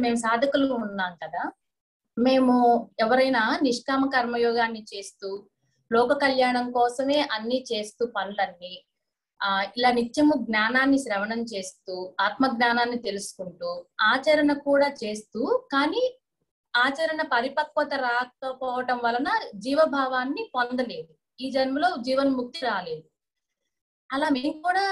మేము సాధకులు ఉన్నాం కదా, మేము ఎవరైనా నిష్కామ కర్మయోగాన్ని చేస్తూ లోక కళ్యాణం కోసమే అన్ని చేస్తూ పనులన్నీ ఇలా నిత్యము జ్ఞానాన్ని శ్రవణం చేస్తూ ఆత్మ జ్ఞానాన్ని తెలుసుకుంటూ ఆచరణ కూడా చేస్తూ, కానీ ఆచరణ పరిపక్వత రాకపోవటం వలన జీవభావాన్ని పొందలేదు, ఈ జన్మలో జీవన్ముక్తి రాలేదు. అలా మేము కూడా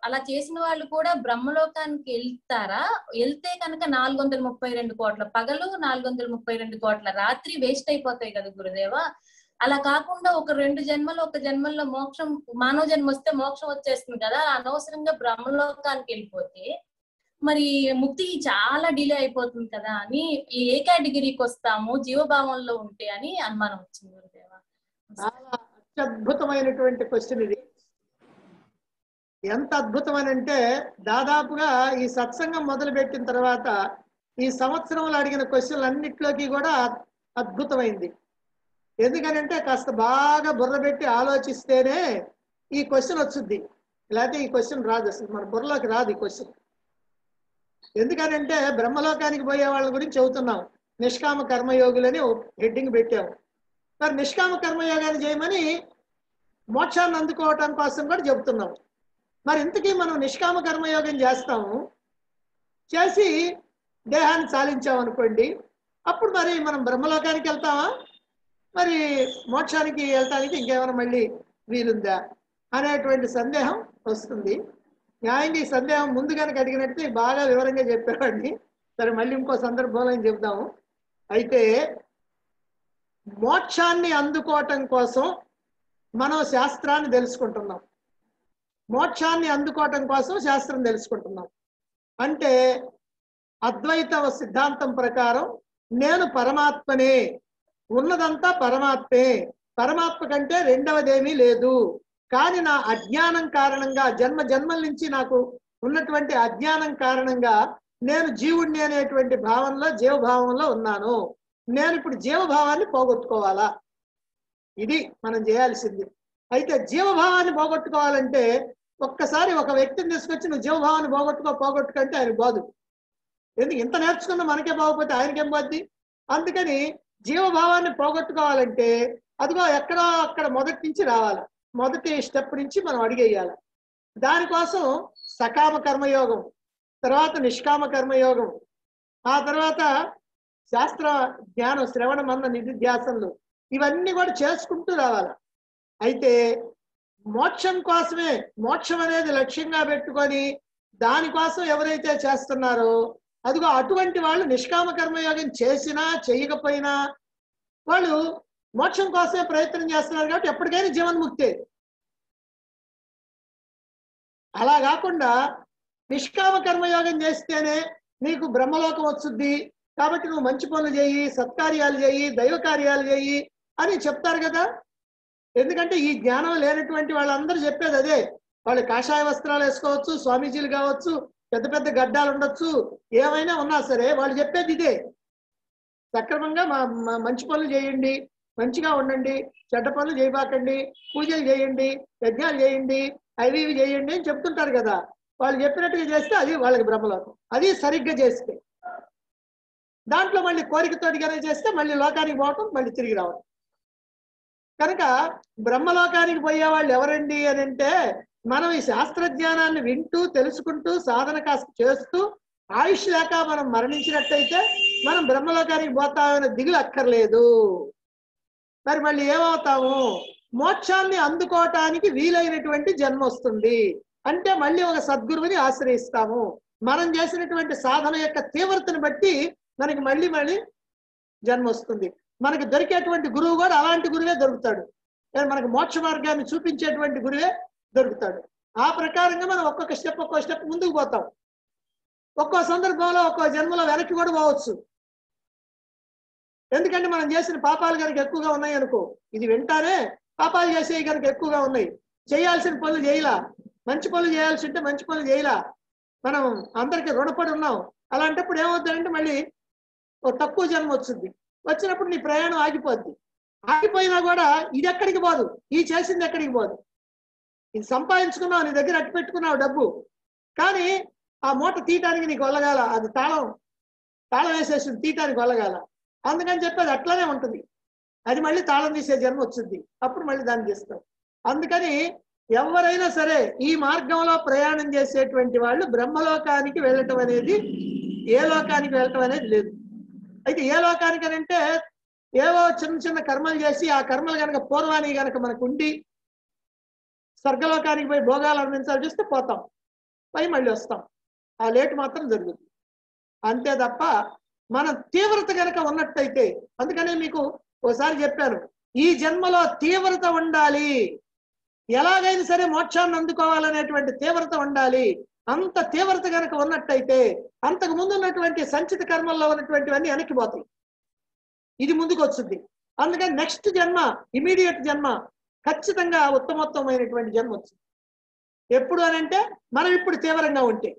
అలా చేసిన వాళ్ళు కూడా బ్రహ్మలోకానికి వెళ్తారా? వెళ్తే కనుక 432 కోట్ల పగలు 432 కోట్ల రాత్రి వేస్ట్ అయిపోతాయి కదా గురుదేవా. అలా కాకుండా ఒక 2 జన్మలు, ఒక జన్మల్లో మోక్షం, మానవ జన్మ వస్తే మోక్షం వచ్చేస్తుంది కదా, అనవసరంగా బ్రహ్మలోకానికి వెళ్ళిపోతే మరి ముక్తి చాలా డిలే అయిపోతుంది కదా అని ఏ కేటగిరీకి వస్తాము జీవభావంలో ఉంటే అని అనుమానం వచ్చింది గురుదేవా. చాలా అత్యద్భుతమైనటువంటి క్వశ్చన్ ఇది. ఎంత అద్భుతమనంటే దాదాపుగా ఈ సత్సంగం మొదలుపెట్టిన తర్వాత ఈ సంవత్సరంలో అడిగిన క్వశ్చన్లు అన్నిట్లోకి కూడా అద్భుతమైంది. ఎందుకనంటే కాస్త బాగా బుర్ర పెట్టి ఆలోచిస్తేనే ఈ క్వశ్చన్ వచ్చుద్ది, లేకపోతే ఈ క్వశ్చన్ రాదు, అసలు మన బుర్రలోకి రాదు ఈ క్వశ్చన్. ఎందుకనంటే బ్రహ్మలోకానికి పోయే వాళ్ళ గురించి చెబుతున్నాం, నిష్కామ కర్మయోగులని హెడ్డింగ్ పెట్టాము. మరి నిష్కామ కర్మయోగాన్ని చేయమని మోక్షాన్ని అందుకోవటం కోసం కూడా చెబుతున్నాం. మరి ఇంతకీ మనం నిష్కామ కర్మయోగం చేస్తాము, చేసి దేహాన్ని చాలించామనుకోండి, అప్పుడు మరి మనం బ్రహ్మలోకానికి వెళ్తామా, మరి మోక్షానికి వెళ్తానికి ఇంకేమైనా మళ్ళీ వీలుందా అనేటువంటి సందేహం వస్తుంది. న్యాయంగా ఈ సందేహం ముందు కనుక అడిగినట్టు బాగా వివరంగా చెప్పేవాడిని. సరే, మళ్ళీ ఇంకో సందర్భంలో చెప్దాము. అయితే మోక్షాన్ని అందుకోవటం కోసం మనం శాస్త్రాన్ని తెలుసుకుంటున్నాం. మోక్షాన్ని అందుకోవటం కోసం శాస్త్రం తెలుసుకుంటున్నాం. అంటే అద్వైత సిద్ధాంతం ప్రకారం నేను పరమాత్మనే, ఉన్నదంతా పరమాత్మే, పరమాత్మ కంటే రెండవదేమీ లేదు. కానీ నా అజ్ఞానం కారణంగా, జన్మ జన్మల నుంచి నాకు ఉన్నటువంటి అజ్ఞానం కారణంగా నేను జీవుణ్ణి అనేటువంటి భావంలో, జీవభావంలో ఉన్నాను. నేను ఇప్పుడు జీవభావాన్ని పోగొట్టుకోవాలా? ఇది మనం చేయాల్సింది. అయితే జీవభావాన్ని పోగొట్టుకోవాలంటే ఒక్కసారి ఒక వ్యక్తిని తీసుకొచ్చి నువ్వు జీవభావాన్ని పోగొట్టుకంటే ఆయన బాదు. ఎందుకు ఇంత నేర్చుకున్నా మనకే బాగోపోతే ఆయనకేం పోద్ది? అందుకని జీవభావాన్ని పోగొట్టుకోవాలంటే అదిగో ఎక్కడో అక్కడ మొదటి నుంచి రావాలి, మొదటి స్టెప్ నుంచి మనం అడిగేయాలి. దానికోసం సకామ కర్మయోగం, తర్వాత నిష్కామ కర్మయోగం, ఆ తర్వాత శాస్త్ర జ్ఞానం, శ్రవణ మనన నిధిధ్యాసనలు, ఇవన్నీ కూడా చేసుకుంటూ రావాలి. అయితే మోక్షం కోసమే, మోక్షం అనేది లక్ష్యంగా పెట్టుకొని దానికోసం ఎవరైతే చేస్తున్నారో అదిగో అటువంటి వాళ్ళు నిష్కామ కర్మయోగం చేసినా చేయకపోయినా వాళ్ళు మోక్షం కోసమే ప్రయత్నం చేస్తున్నారు కాబట్టి ఎప్పటికైనా జీవన్ముక్తే. అలా కాకుండా నిష్కామ కర్మయోగం చేస్తేనే నీకు బ్రహ్మలోకం వచ్చుద్ది కాబట్టి నువ్వు మంచి పనులు చేయి, సత్కార్యాలు చేయి, దైవ కార్యాలు చేయి అని చెప్తారు కదా. ఎందుకంటే ఈ జ్ఞానం లేనటువంటి వాళ్ళందరూ చెప్పేది అదే. వాళ్ళు కాషాయ వస్త్రాలు వేసుకోవచ్చు, స్వామీజీలు కావచ్చు, పెద్ద పెద్ద గడ్డాలు ఉండొచ్చు, ఏమైనా ఉన్నా సరే వాళ్ళు చెప్పేది ఇదే. సక్రమంగా మంచి పనులు చేయండి, మంచిగా ఉండండి, చెడ్డ పనులు చేయబాకండి, పూజలు చేయండి, యజ్ఞాలు చేయండి, అవి ఇవి చేయండి అని చెప్తుంటారు కదా. వాళ్ళు చెప్పినట్టుగా చేస్తే అది వాళ్ళకి బ్రహ్మలోకం. అది సరిగ్గా చేస్తే. దాంట్లో మళ్ళీ కోరికతోటిగానే చేస్తే మళ్ళీ లోకానికి పోవటం, మళ్ళీ తిరిగి రావడం. కనుక బ్రహ్మలోకానికి పోయే వాళ్ళు ఎవరండి అని అంటే, మనం ఈ శాస్త్రజ్ఞానాన్ని వింటూ తెలుసుకుంటూ సాధన కాస్త చేస్తూ ఆయుష్ లేక మనం మరణించినట్టయితే మనం బ్రహ్మలోకానికి పోతామనే దిగులు అక్కర్లేదు. మరి మళ్ళీ ఏమవుతాము? మోక్షాన్ని అందుకోవటానికి వీలైనటువంటి జన్మ వస్తుంది. అంటే మళ్ళీ ఒక సద్గురువుని ఆశ్రయిస్తాము. మనం చేసినటువంటి సాధన యొక్క తీవ్రతను బట్టి మనకి మళ్ళీ జన్మ వస్తుంది. మనకి దొరికేటువంటి గురువు కూడా అలాంటి గురువే దొరుకుతాడు. మనకు మోక్ష మార్గాన్ని చూపించేటువంటి గురువే దొరుకుతాడు. ఆ ప్రకారంగా మనం ఒక్కొక్క స్టెప్ ముందుకు పోతాం. ఒక్కో సందర్భంలో ఒక్కో జన్మలో వెనక్కి కూడా పోవచ్చు. ఎందుకంటే మనం చేసిన పాపాలు కనుక ఎక్కువగా ఉన్నాయి అనుకో, ఇది వెంటనే పాపాలు చేసేవి కనుక ఎక్కువగా ఉన్నాయి, చేయాల్సిన పనులు చేయలా, మంచి పనులు చేయాల్సి ఉంటే మంచి పనులు చేయలా, మనం అందరికి రుణపడి ఉన్నాం. అలాంటప్పుడు ఏమవుతుందంటే మళ్ళీ ఓ తక్కువ జన్మ వచ్చింది. వచ్చినప్పుడు నీ ప్రయాణం ఆగిపోద్ది. ఆగిపోయినా కూడా ఇది ఎక్కడికి పోదు, ఈ చేసింది ఎక్కడికి పోదు. ఇది సంపాదించుకున్నావు, నీ దగ్గర అట్టు పెట్టుకున్నావు డబ్బు, కానీ ఆ మూట తీయటానికి నీకు వెళ్ళగాల, అది తాళం తాళం వేసేసి తీయటానికి వెళ్ళగాల. అందుకని చెప్పి అది అట్లానే ఉంటుంది. అది మళ్ళీ తాళం తీసే జన్మ వచ్చింది, అప్పుడు మళ్ళీ దాన్ని తీస్తాం. అందుకని ఎవరైనా సరే ఈ మార్గంలో ప్రయాణం చేసేటువంటి వాళ్ళు బ్రహ్మలోకానికి వెళ్ళటం అనేది, ఏ లోకానికి వెళ్ళటం అనేది లేదు. అయితే ఏ లోకానికి అని అంటే ఏవో చిన్న చిన్న కర్మలు చేసి ఆ కర్మలు కనుక పూర్వానికి కనుక మనకు ఉండి స్వర్గలోకానికి పోయి భోగాలు అందించాలి చూస్తే పోతాం, పోయి మళ్ళీ వస్తాం. ఆ లేటు మాత్రం జరుగుతుంది అంతే తప్ప మన తీవ్రత కనుక ఉన్నట్టయితే, అందుకనే మీకు ఒకసారి చెప్పాను, ఈ జన్మలో తీవ్రత ఉండాలి, ఎలాగైనా సరే మోక్షాన్ని అందుకోవాలనేటువంటి తీవ్రత ఉండాలి. అంత తీవ్రత కనుక ఉన్నట్టయితే అంతకు ముందు ఉన్నటువంటి సంచిత కర్మల్లో ఉన్నటువంటివన్నీ వెనక్కిపోతాయి, ఇది ముందుకు వచ్చింది. అందుకని నెక్స్ట్ జన్మ, ఇమీడియట్ జన్మ ఖచ్చితంగా ఉత్తమోత్తమైనటువంటి జన్మ వచ్చింది. ఎప్పుడు అని అంటే మనం ఇప్పుడు తీవ్రంగా ఉంటే.